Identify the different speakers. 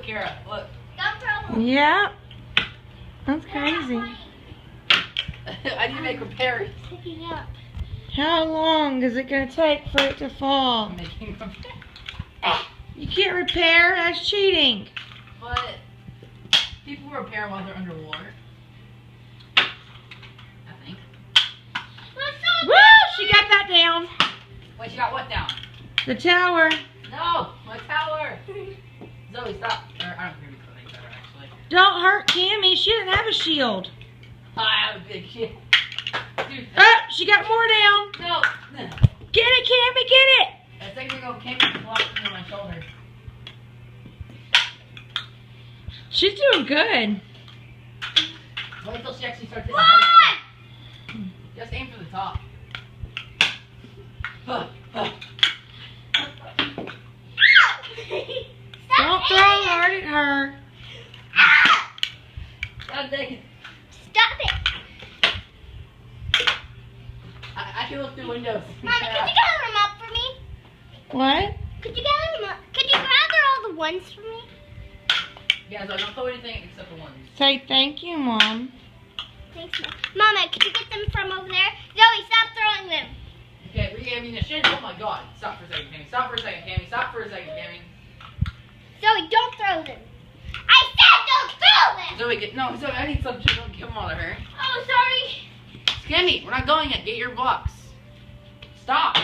Speaker 1: Kara. Look.
Speaker 2: Don't throw them.
Speaker 3: Yeah. That's crazy.
Speaker 1: I need to make repairs.
Speaker 2: Picking up.
Speaker 3: How long is it going to take for it to fall?
Speaker 1: I'm making repairs.
Speaker 3: You can't repair. That's cheating.
Speaker 1: But people repair while they're underwater. I think.
Speaker 3: Woo! She got that down.
Speaker 1: Wait, she got what down?
Speaker 3: The tower.
Speaker 1: No, my tower. Zoe, stop. Or, I don't think we could better actually.
Speaker 3: Don't hurt Cammy. She didn't have a shield.
Speaker 1: I have a big shit. Dude.
Speaker 3: She got more down.
Speaker 1: No.
Speaker 3: Get it, Cammy, get it.
Speaker 1: I think we go came and flopped into my shoulder.
Speaker 3: She's doing good.
Speaker 1: Wait until she actually starts hitting the hard. Just aim for the top.
Speaker 3: Don't throw hard at her.
Speaker 1: God dang it.
Speaker 2: Stop it.
Speaker 1: I can look through windows.
Speaker 2: Mommy, could you gather them up for me?
Speaker 3: What?
Speaker 2: Could you gather them up? Could you gather all the ones for me?
Speaker 1: Yeah, so don't throw anything except the ones.
Speaker 3: Say thank you, Mom.
Speaker 2: Thanks, Mom. Mama, could you get them from over there? Zoe, stop throwing them.
Speaker 1: Okay, re-ammunition. Oh my god. Stop for a second, Cammy. Stop for a second, Cammy. Stop for a second, Cammy.
Speaker 2: Zoe, don't throw them. I said don't throw them!
Speaker 1: Zoe, no, Zoe, I need some shit. Don't give them all to her.
Speaker 2: Oh, sorry.
Speaker 1: Cammy, we're not going yet. Get your blocks. Stop.